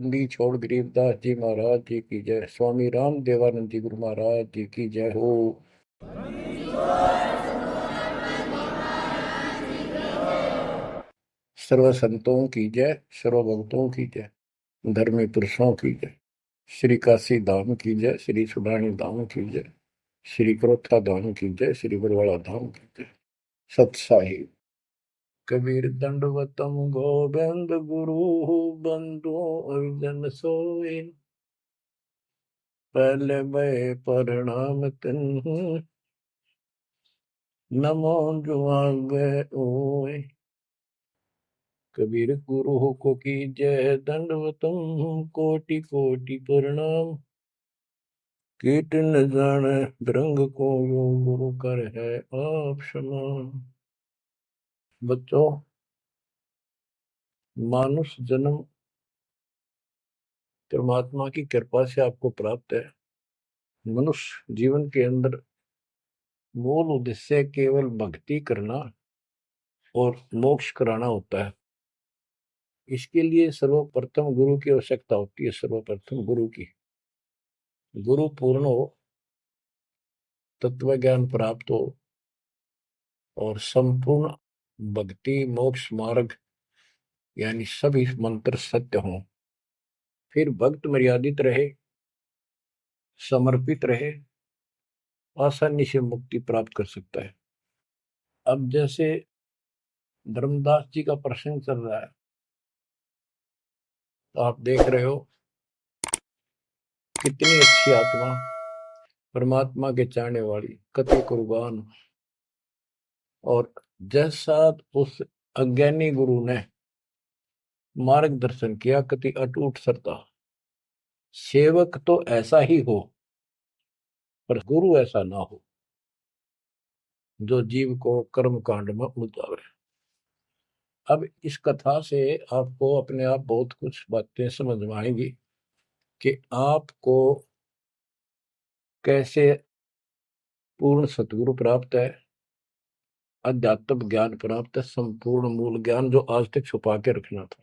दी छोड़ गरीबदास जी महाराज जी की जय। स्वामी राम देवानंद जी गुरु महाराज जी की जय हो। सर्व संतों की जय, सर्व भक्तों की जय, धर्मी पुरुषों की जय। श्री काशी धाम की जय, श्री सुडानी धाम की जय, श्री क्रोथा धाम की जय, श्री बरवाड़ा धाम की जय। सत साहिब। कबीर दंडवतम गोविंद गुरु बंधु अर्जन सोई। पहले भय प्रणाम तिन्ह, नमो जुआगे ओय। कबीर गुरु को की जय, दंडवतम कोटि कोटि प्रणाम। कीट न जाने रंग को यो गुरु कर है आप समान। बच्चों, मानुष जन्म परमात्मा की कृपा से आपको प्राप्त है। मनुष्य जीवन के अंदर मूल उद्देश्य केवल भक्ति करना और मोक्ष कराना होता है। इसके लिए सर्वप्रथम गुरु की आवश्यकता होती है। सर्वप्रथम गुरु की, गुरु पूर्ण हो, तत्व ज्ञान प्राप्त हो और संपूर्ण भक्ति मोक्ष मार्ग यानी सभी मंत्र सत्य हों, फिर भक्त मर्यादित रहे, समर्पित रहे, आसानी से मुक्ति प्राप्त कर सकता है। अब जैसे धर्मदास जी का प्रसंग चल रहा है, तो आप देख रहे हो कितनी अच्छी आत्मा, परमात्मा के चाहने वाली, कति कुर्बान। और जैसा उस अज्ञानी गुरु ने मार्गदर्शन किया, कति अटूट श्रद्धा। सेवक तो ऐसा ही हो, पर गुरु ऐसा ना हो जो जीव को कर्म कांड में उलझावे। अब इस कथा से आपको अपने आप बहुत कुछ बातें समझ में आएंगी कि आपको कैसे पूर्ण सतगुरु प्राप्त है, अध्यात्म ज्ञान प्राप्त है, संपूर्ण मूल ज्ञान जो आज तक छुपा के रखना था।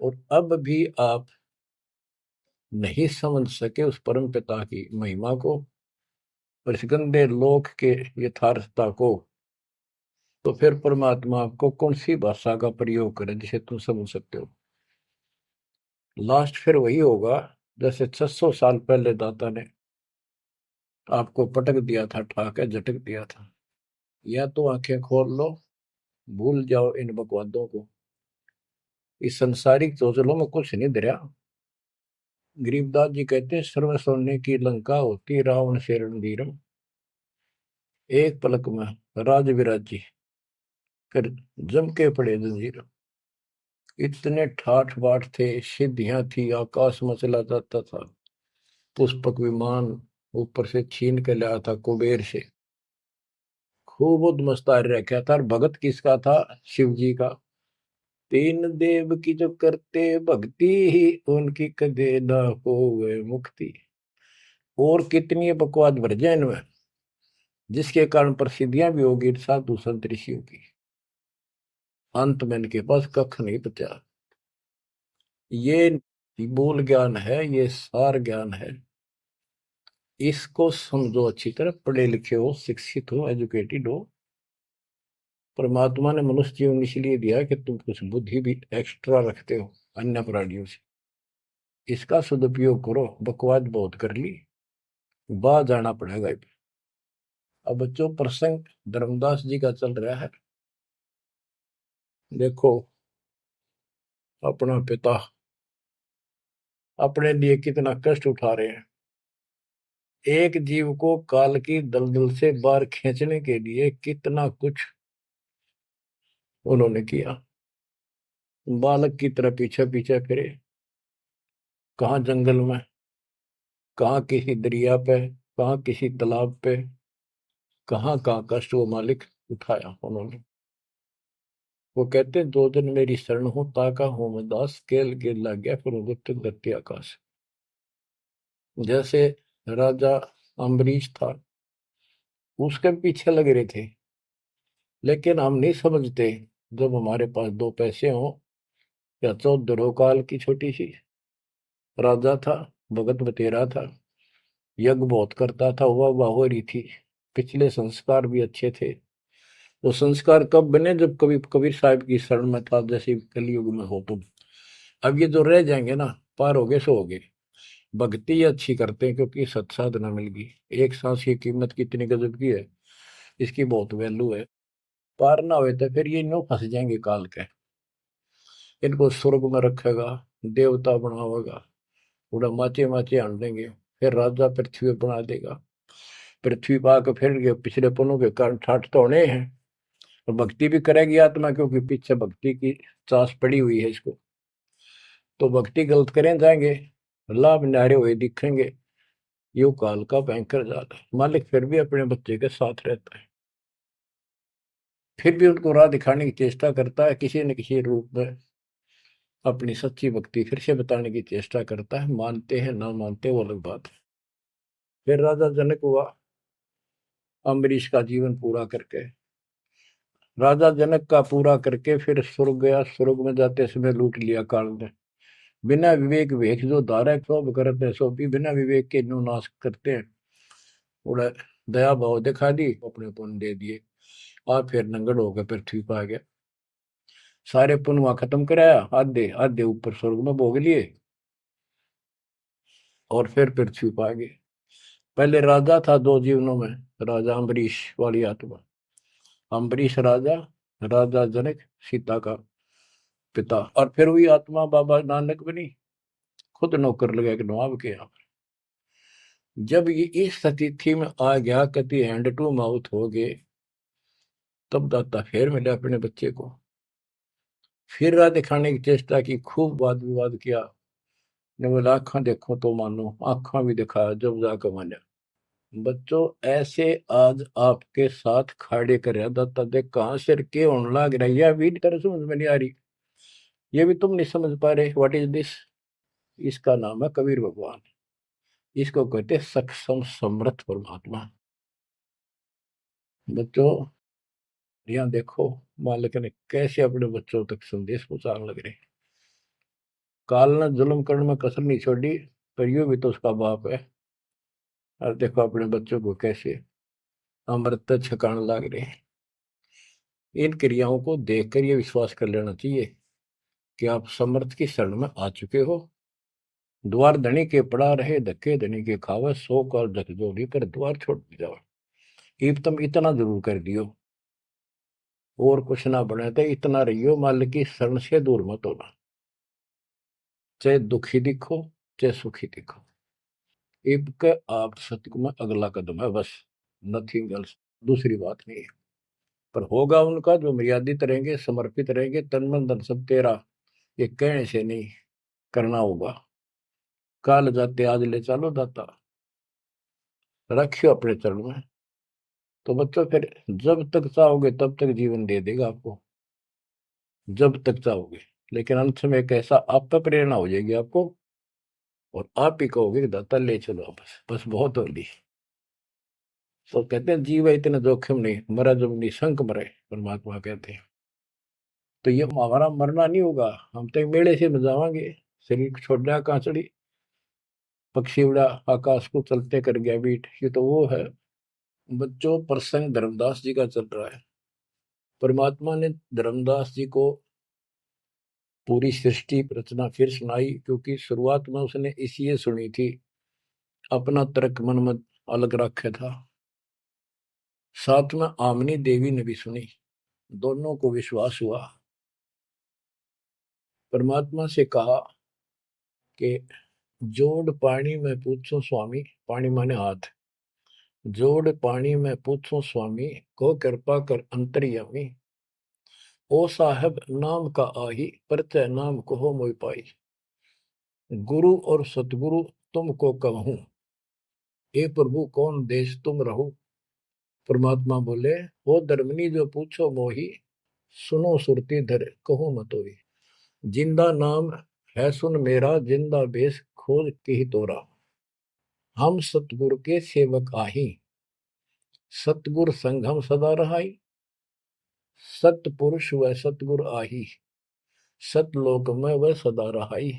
और अब भी आप नहीं समझ सके उस परम पिता की महिमा को और इस गंदे लोक के यथार्थता को, तो फिर परमात्मा आपको कौन सी भाषा का प्रयोग करे जिसे तुम समझ सकते हो। लास्ट फिर वही होगा जैसे 600 साल पहले दाता ने आपको पटक दिया था, ठाके झटक दिया था। या तो आंखें खोल लो, भूल जाओ इन बकवादों को। इस संसारिक चोचलों में कुछ नहीं धरा। गरीबदास जी कहते हैं, सर्व सोने की लंका होती रावण से रणधीरम। एक पलक में राज विराजी कर जम के पड़े जंजीर। इतने ठाठ बाट थे, सिद्धियां थी, आकाश में चला जाता था, पुष्पक विमान ऊपर से छीन के लाया था कुबेर से, खूब उद्मस्तार रखा था। और भगत किसका था? शिव जी का। तीन देव की जो करते भक्ति ही, उनकी कदे न होवे मुक्ति। और कितनी बकवाद भर जाए इनमें, जिसके कारण प्रसिद्धियां भी होगी साधु संत ऋषियों की। अंत में इनके पास कख नहीं बचा। ये मूल ज्ञान है, ये सार ज्ञान है। इसको समझो अच्छी तरह, पढ़े लिखे हो, शिक्षित हो, एजुकेटेड हो। परमात्मा ने मनुष्य जीवन इसलिए दिया कि तुम कुछ बुद्धि भी एक्स्ट्रा रखते हो अन्य प्राणियों से। इसका सदुपयोग करो। बकवाद बहुत कर ली, बाहर जाना पड़ेगा। अब बच्चों, प्रसंग धर्मदास जी का चल रहा है। देखो, अपना पिता अपने लिए कितना कष्ट उठा रहे हैं। एक जीव को काल की दलदल से बाहर खींचने के लिए कितना कुछ उन्होंने किया। बालक की तरह पीछे पीछे फिरे, कहाँ जंगल में, कहाँ किसी दरिया पे, कहाँ किसी तालाब पे, कहाँ कहाँ कष्ट वो मालिक उठाया उन्होंने। वो कहते हैं, दो दिन मेरी शरण हो, ताका हूं मैं दास, केल गिर लग गया फिर उगते धरती आकाश। जैसे राजा अम्बरीश था, उसके पीछे लग रहे थे। लेकिन हम नहीं समझते, जब हमारे पास दो पैसे हों या 14 काल की छोटी सी राजा था, भगत बतेरा था, यज्ञ बहुत करता था, वाह हो रही थी, पिछले संस्कार भी अच्छे थे। वो संस्कार कब बने? जब कभी कबीर साहब की शरण में था, जैसे कलयुग में हो तुम। अब ये जो रह जाएंगे ना, पार हो गए सो हो गए। भक्ति अच्छी करते हैं क्योंकि सत्साधना मिल गई। एक सांस की कीमत कितनी गजब की है, इसकी बहुत वैल्यू है। पार ना हुए तो फिर ये नो फंस जाएंगे काल के। इनको स्वर्ग में रखेगा, देवता बनावेगा, उड़ा माचे माचे आन देंगे, फिर राजा पृथ्वी बना देगा। पृथ्वी पा के फिर ये पिछले पुण्यों के कारण ठाठ तो होने हैं। और भक्ति भी करेगी आत्मा, क्योंकि पीछे भक्ति की चास पड़ी हुई है इसको। तो भक्ति गलत करें जाएंगे, लाभ नारे हुए दिखेंगे। यो काल का भयंकर जाल है। मालिक फिर भी अपने बच्चे के साथ रहता है, फिर भी उनको राह दिखाने की चेष्टा करता है, किसी न किसी रूप में अपनी सच्ची भक्ति फिर से बताने की चेष्टा करता है। मानते हैं ना मानते वो अलग बात है। फिर राजा जनक हुआ अम्बरीश का जीवन पूरा करके। राजा जनक का पूरा करके फिर स्वर्ग गया। स्वर्ग में जाते समय लूट लिया काल ने। बिना विवेक वेख जो धारा शोभ करते सो भी बिना विवेक के नो नाश करते हैं। उड़ा दया भाव दिखा दी, अपने पुण्य दे दिए, और फिर नंगड़ होकर पृथ्वी पर आ गया। सारे पुण्य वहां खत्म कराया, आधे आधे ऊपर स्वर्ग में भोग लिए, और फिर पृथ्वी पर आ गए। पहले राजा था दो जीवनों में, राजा अम्बरीश वाली आत्मा। अम्बरीश राजा, राजा जनक सीता का पिता। और फिर हुई आत्मा बाबा नानक बनी, खुद नौकर लगा के नवाब के यहाँ। जब ये इस स्थिति में आ गया, कति हैंड टू माउथ हो गए, तब दाता फिर मिले अपने बच्चे को। फिर राह दिखाने की चेष्टा की, खूब वाद विवाद किया। ने बोला आंखा देखो तो मानो, आंखा भी दिखाया, जब जाकर माना। बच्चों ऐसे आज आपके साथ खड़े कर दाता देख कहां सिर के होने लग रहा है, यह भी तरह समझ में नहीं आ रही, ये भी तुम नहीं समझ पा रहे। What is this? इसका नाम है कबीर भगवान। इसको कहते हैं सक्षम समर्थ परमात्मा। बच्चों यहाँ देखो, मालिक ने कैसे अपने बच्चों तक संदेश पहुंचाने लग रहे। काल ने जुल्म करने में कसर नहीं छोड़ी, पर यू भी तो उसका बाप है। और देखो अपने बच्चों को कैसे अमृत छकाने लग रहे। इन क्रियाओं को देखकर ये विश्वास कर लेना चाहिए कि आप समर्थ की शरण में आ चुके हो। द्वार धनी के पड़ा रहे, धक्के धनी के खावे, 100 काल जग जोड़ी कर द्वार छोड़ जाओ। ईब तुम इतना जरूर कर दियो, और कुछ ना बने तो इतना रहियो, मालिक की शरण से दूर मत होना। चाहे दुखी दिखो, चाहे सुखी दिखो, ईब के आप सत्य में अगला कदम है बस, नथिंग एल्स। दूसरी बात नहीं है। पर होगा उनका जो मर्यादित रहेंगे, समर्पित रहेंगे, तन मन धन सब तेरा, ये कहने से नहीं, करना होगा। काल जाते आज ले चलो दाता, रखियो अपने चरण में। तो बच्चों फिर जब तक चाहोगे तब तक जीवन दे देगा आपको, जब तक चाहोगे। लेकिन अंत में एक ऐसा आप पर प्रेरणा हो जाएगी आपको, और आप ही कहोगे कि दाता ले चलो, बस बस बहुत हो ली। तो कहते हैं जीव है इतना जोखिम नहीं, मरा जब निशंक मरे, परमात्मा कहते हैं। तो ये हमारा मरना नहीं होगा, हम तो मेले से बजावांगे। शरीर छोड़ना कहाँ चढ़ी, पक्षी उड़ा आकाश को चलते कर गया बीट, ये तो वो है। बच्चों प्रसंग धर्मदास जी का चल रहा है। परमात्मा ने धर्मदास जी को पूरी सृष्टि रचना फिर सुनाई, क्योंकि शुरुआत में उसने इसलिए सुनी थी, अपना तर्क मन में अलग रखा था। साथ में आमनी देवी ने भी सुनी, दोनों को विश्वास हुआ। परमात्मा से कहा कि जोड़ पानी में पूछो स्वामी, पानी माने हाथ, जोड़ पानी में पूछो स्वामी, को कृपा कर अंतर्यामी। ओ साहब नाम का आही, परचय नाम कहो मोय पाई। गुरु और सतगुरु तुमको कहूं, हे प्रभु कौन देश तुम रहो। परमात्मा बोले, ओ धर्मनी जो पूछो मोही, सुनो सुरती धर कहो मतोई। जिंदा नाम है सुन मेरा, जिंदा बेस खोज के ही तोरा। हम सतगुरु के सेवक आही, सतगुर संग हम सदा रहाई। सतपुरुष व सतगुर आही, सतलोक में वह सदा रहाई,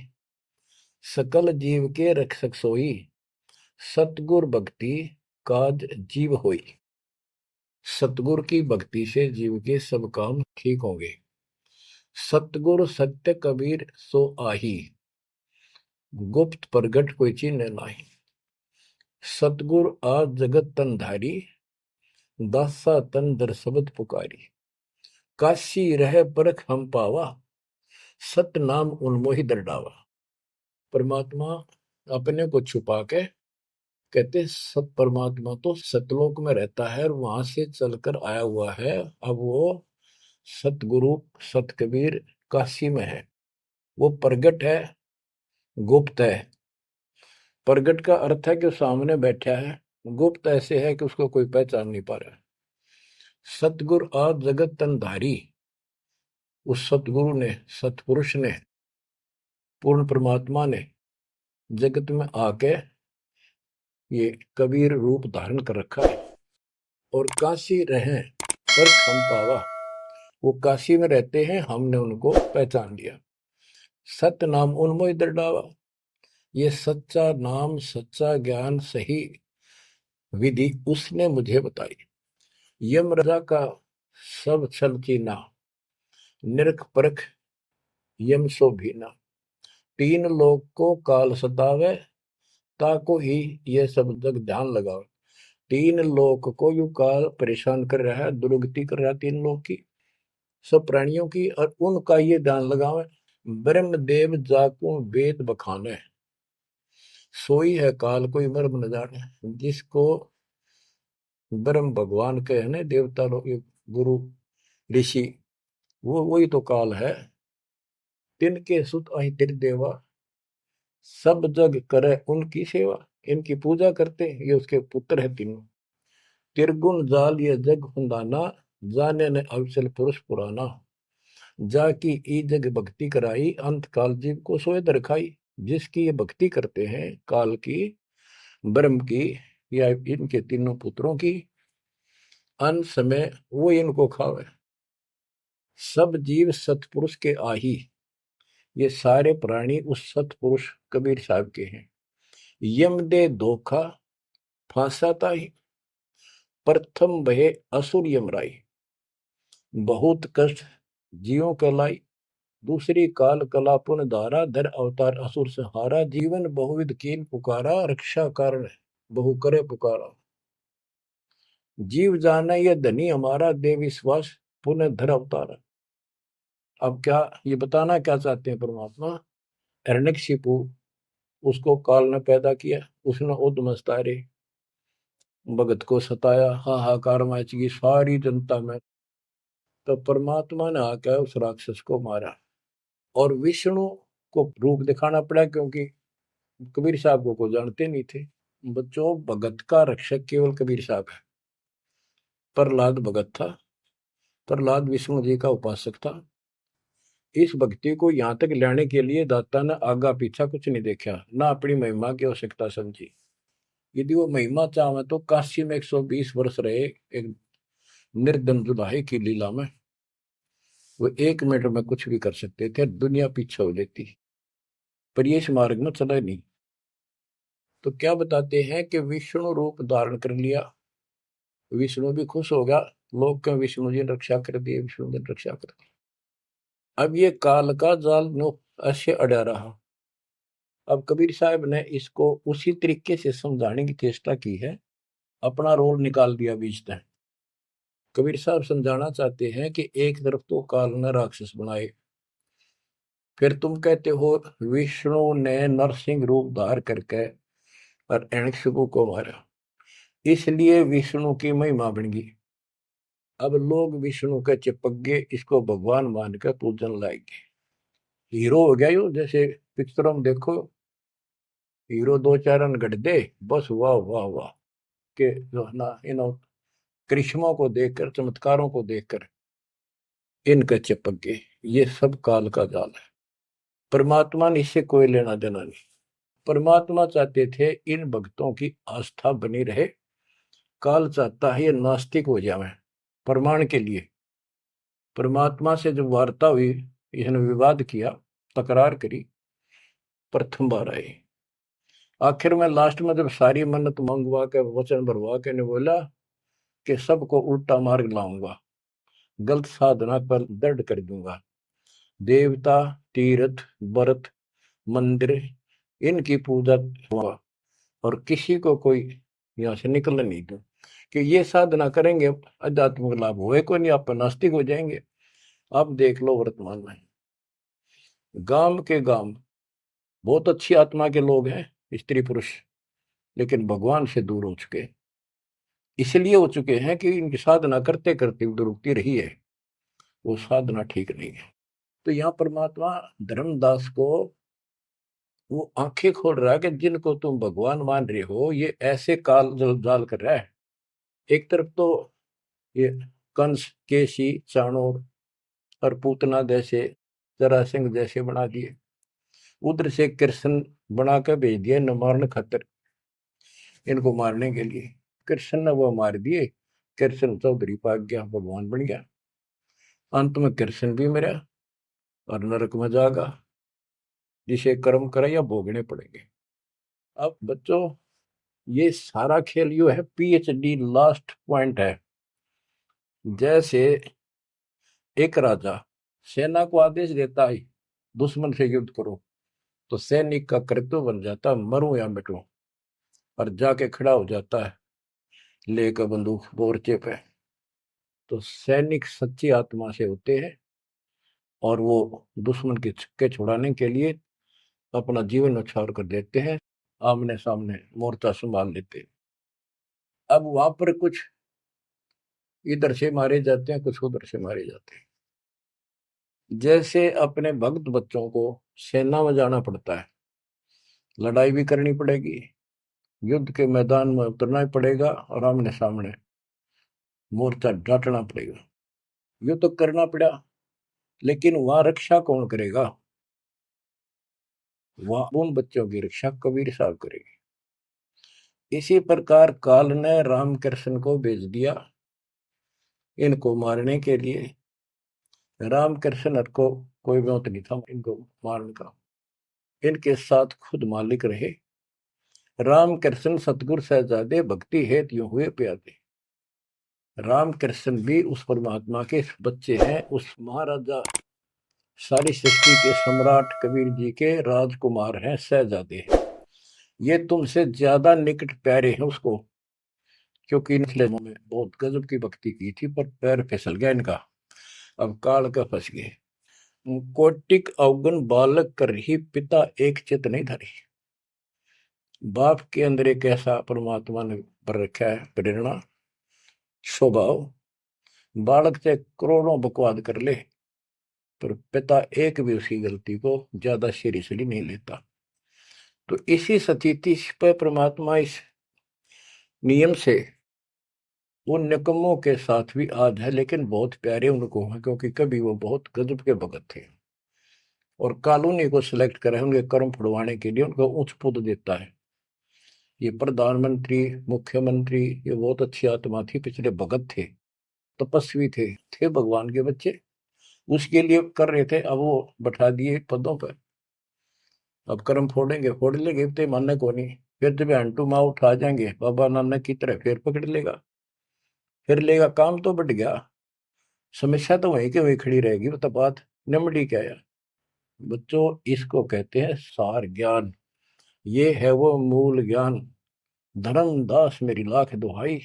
सकल जीव के रक्षक सोई, सतगुर भक्ति काज जीव होई। सतगुर की भक्ति से जीव के सब काम ठीक होंगे। सतगुर सत्य कबीर सो आही, गुप्त प्रगट कोई चीन नाही। सतगुर आज जगत तन धारी, दासा तन दर शब्द पुकारी। काशी रह परख हम पावा, सत नाम उन्मोहि दर डावा। परमात्मा अपने को छुपा के कहते सत परमात्मा तो सतलोक में रहता है और वहां से चलकर आया हुआ है। अब वो सतगुरु सत कबीर काशी में है। वो प्रगट है, गुप्त है। प्रगट का अर्थ है कि सामने बैठा है, गुप्त ऐसे है कि उसको कोई पहचान नहीं पा रहा। सतगुरु आज जगत तन धारी, उस सतगुरु ने, सतपुरुष ने, पूर्ण परमात्मा ने जगत में आके ये कबीर रूप धारण कर रखा है। और काशी रहे पर हम पावा, वो काशी में रहते हैं, हमने उनको पहचान लिया। सत नाम उन्मोहि दर डावा, ये सच्चा नाम, सच्चा ज्ञान, सही विधि उसने मुझे बताई। यम राजा का सब छल चीना, निरख परख यम सो भीना। तीन लोग को काल सतावे, ताको ही ये सब जग ध्यान लगावे। तीन लोग को यू काल परेशान कर रहा है, दुर्गति कर रहा है तीन लोग की, सब प्राणियों की, और उनका ये ध्यान लगावे। ब्रह्मदेव जाको वेद बखाने, सोई है काल कोई मर्म न जाने। जिसको ब्रह्म भगवान के है ना, देवता लोग, गुरु ऋषि, वो वही तो काल है। तिनके सुत अहि तिर देवा, सब जग करे उनकी सेवा। इनकी पूजा करते, ये उसके पुत्र है तीनों। तिरगुण जाल ये जग हुंदाना, जाने ने अवसल पुरुष पुराना। जाकी ई जग भक्ति कराई, अंत काल जीव को सोए दरखाई। जिसकी ये भक्ति करते हैं काल की, ब्रह्म की, या इनके तीनों पुत्रों की, अंत समय वो इनको खावे। सब जीव सतपुरुष के आही, ये सारे प्राणी उस सतपुरुष कबीर साहब के हैं। यम दे धोखा फांसाता ही, प्रथम भय असुर यमराई। बहुत कष्ट जीवों का लाई, दूसरी काल कला पुन धारा। धर अवतार असुर संहारा, जीवन बहुविध कीन पुकारा। रक्षा कारण बहु करे पुकारा। जीव जाना ये धनी हमारा, दे विश्वास पुनः धर अवतारा। अब क्या ये बताना क्या चाहते हैं परमात्मा? हिरण्यकशिपु, उसको काल ने पैदा किया, उसने उद्मस्तारे भगत को सताया, हाहाकार मची सारी जनता में। तो परमात्मा ने आकर उस राक्षस को मारा और विष्णु को रूप दिखाना पड़ा, क्योंकि कबीर साहब को जानते नहीं थे। बच्चों, भगत का रक्षक केवल कबीर साहब है। प्रहलाद भगत था, प्रहलाद विष्णु जी का उपासक था। इस भक्ति को यहाँ तक लाने के लिए दाता ने आगा पीछा कुछ नहीं देखा, ना अपनी महिमा की आवश्यकता समझी। यदि वो महिमा चाहे तो काशी में 120 वर्ष रहे एक निर्दन जुलाहे की लीला में, वो 1 मिनट में कुछ भी कर सकते थे, दुनिया पीछे हो जाती, पर ये इस मार्ग में चला नहीं। तो क्या बताते हैं कि विष्णु रूप धारण कर लिया, विष्णु भी खुश होगा, लोग क्यों विष्णु जी ने रक्षा कर दिए, विष्णु जी ने रक्षा कर दी। अब ये काल का जाल नो ऐसे अड़ा रहा। अब कबीर साहब ने इसको उसी तरीके से समझाने की चेष्टा की है, अपना रोल निकाल दिया बीच में। कबीर साहब समझाना चाहते हैं कि एक तरफ तो काल ने राक्षस बनाए, फिर तुम कहते हो विष्णु ने नरसिंह रूप धार करके और हिरण्यकशिपु को मारा, इसलिए विष्णु की महिमा बन गई। अब लोग विष्णु के चिपक गए, इसको भगवान मान कर पूजन लाएंगे। हीरो हो गया यो, जैसे पिक्चरों में देखो हीरो 2-4 रन गढ़ दे, बस वाह वाह वाह के जो ना इन करिश्मों को देखकर, चमत्कारों को देखकर इनके चिपक गए। ये सब काल का जाल है, परमात्मा ने इससे कोई लेना देना नहीं। परमात्मा चाहते थे इन भक्तों की आस्था बनी रहे, काल चाहता है ये नास्तिक हो जाए। प्रमाण के लिए परमात्मा से जब वार्ता हुई इसने विवाद किया, तकरार करी, प्रथम बार आई। आखिर में लास्ट में जब सारी मन्नत मंगवा के वचन भरवा के ने बोला कि सबको उल्टा मार्ग लाऊंगा, गलत साधना पर दृढ़ कर दूंगा, देवता, तीर्थ, व्रत, मंदिर, इनकी पूजा हुआ और किसी को कोई यहाँ से निकल नहीं दूं, कि ये साधना करेंगे आध्यात्मिक लाभ होए को नहीं, आप नास्तिक हो जाएंगे। आप देख लो वर्तमान में गांव के गांव बहुत अच्छी आत्मा के लोग हैं, स्त्री पुरुष, लेकिन भगवान से दूर हो चुके, इसलिए हो चुके हैं कि इनकी साधना करते करते दुरुक्ति रही है, वो साधना ठीक नहीं है। तो यहाँ परमात्मा धर्मदास को वो आंखें खोल रहा है कि जिनको तुम भगवान मान रहे हो ये ऐसे काल जाल कर रहा है। एक तरफ तो ये कंस, केसी, चाणूर और पूतना जैसे, जरासिंह जैसे बना दिए, उधर से कृष्ण बना कर भेज दिया न मारने खातर, इनको मारने के लिए। कृष्ण ने वो मार दिए, कृष्ण चौधरी पाक गया, भगवान बन गया। अंत में कृष्ण भी मरा और नरक में जागा, जिसे कर्म करे या भोगने पड़ेंगे। अब बच्चों ये सारा खेल यो है, पीएचडी लास्ट पॉइंट है। जैसे एक राजा सेना को आदेश देता है दुश्मन से युद्ध करो, तो सैनिक का कर्तव्य बन जाता मरूं या मिटूं, और जाके खड़ा हो जाता है लेकर बंदूक मोर्चे पे। तो सैनिक सच्ची आत्मा से होते हैं और वो दुश्मन के छक्के छुड़ाने के लिए अपना जीवन न्यौछावर कर देते हैं, आमने सामने मोर्चा संभाल लेते हैं। अब वहां पर कुछ इधर से मारे जाते हैं, कुछ उधर से मारे जाते हैं। जैसे अपने भक्त बच्चों को सेना में जाना पड़ता है, लड़ाई भी करनी पड़ेगी, युद्ध के मैदान में उतरना ही पड़ेगा और आमने सामने मोर्चा डांटना पड़ेगा। युद्ध तो करना पड़ा, लेकिन वहां रक्षा कौन करेगा? वहां उन बच्चों की रक्षा कबीर साहब करेगी। इसी प्रकार काल ने रामकृष्ण को भेज दिया इनको मारने के लिए। रामकृष्ण को कोई मौत नहीं था इनको मारने का, इनके साथ खुद मालिक रहे। रामकृष्ण सतगुरु सहजादे भक्ति हेत यूं हुए प्यादे। रामकृष्ण भी उस परमात्मा के बच्चे हैं, उस महाराजा सारी सृष्टि के सम्राट कबीर जी के राजकुमार हैं, सहजादे। ये तुमसे ज्यादा निकट प्यारे हैं उसको, क्योंकि इनके में बहुत गजब की भक्ति की थी, पर पैर फिसल गया इनका, अब काल का फंस गए। कोटिक अवगुण बालक कर ही पिता एक चित नहीं धरी। बाप के अंदर एक ऐसा परमात्मा ने पर रखा है प्रेरणा, स्वभाव, बालक से करोड़ों बकवाद कर ले पर पिता एक भी उसकी गलती को ज्यादा सीरियसली नहीं लेता। तो इसी स्थिति पर परमात्मा इस नियम से उन निकम्मों के साथ भी आज है, लेकिन बहुत प्यारे उनको हैं, क्योंकि कभी वो बहुत गजब के भगत थे और कॉलोनी को सिलेक्ट करा है उनके कर्म फुड़वाने के लिए, उनको उच्च पद देता है। ये प्रधानमंत्री, मुख्यमंत्री, ये बहुत अच्छी आत्मा थी, पिछले भगत थे, तपस्वी थे भगवान के बच्चे, उसके लिए कर रहे थे। अब वो बैठा दिए पदों पर, अब कर्म फोड़ लेंगे तो मानने को नहीं। फिर जब हंटू माँ उठा जाएंगे बाबा नानक की तरह, फिर पकड़ लेगा, फिर लेगा। काम तो बढ़ गया, समस्या तो वहीं के वहीं खड़ी रहेगी। वो तो बात निमड़ी क्या है बच्चों, इसको कहते हैं सार ज्ञान। ये है वो मूल ज्ञान। धर्मदास मेरी लाख दुहाई,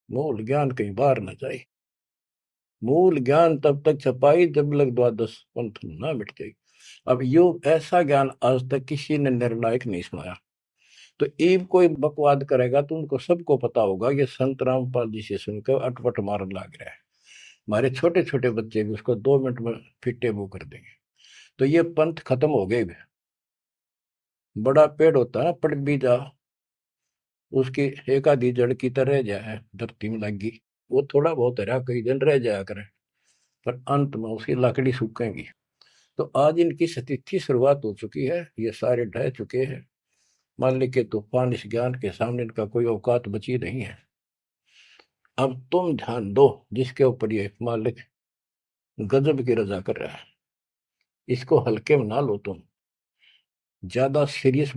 मूल ज्ञान कहीं बाहर न जाए। मूल ज्ञान तब तक छपाई जब लग द्वादश पंथ ना मिट जाए। अब यो ऐसा ज्ञान आज तक किसी ने निर्णायक नहीं सुनाया। तो एक कोई बकवाद करेगा तो उनको सबको पता होगा ये संत रामपाल जी से सुनकर अटपट मारन लग रहा है। हमारे छोटे छोटे बच्चे भी उसको 2 मिनट में फिट्टे वो कर देंगे। तो ये पंथ खत्म हो गए। बड़ा पेड़ होता है ना, पड़ भी जा, उसकी एक आधी जड़ की तरह जाए धरती में लगी, वो थोड़ा बहुत हरा कई दिन रह जाया करे, पर अंत में उसकी लकड़ी सूखेगी। तो आज इनकी स्थिति शुरुआत हो चुकी है, ये सारे ढह चुके हैं। मालिक के तूफान इस ज्ञान के सामने इनका कोई औकात बची नहीं है। अब तुम ध्यान दो जिसके ऊपर ये मालिक गजब की रजा कर रहा है। इसको हल्के में ना लो, तुम ज्यादा सीरियस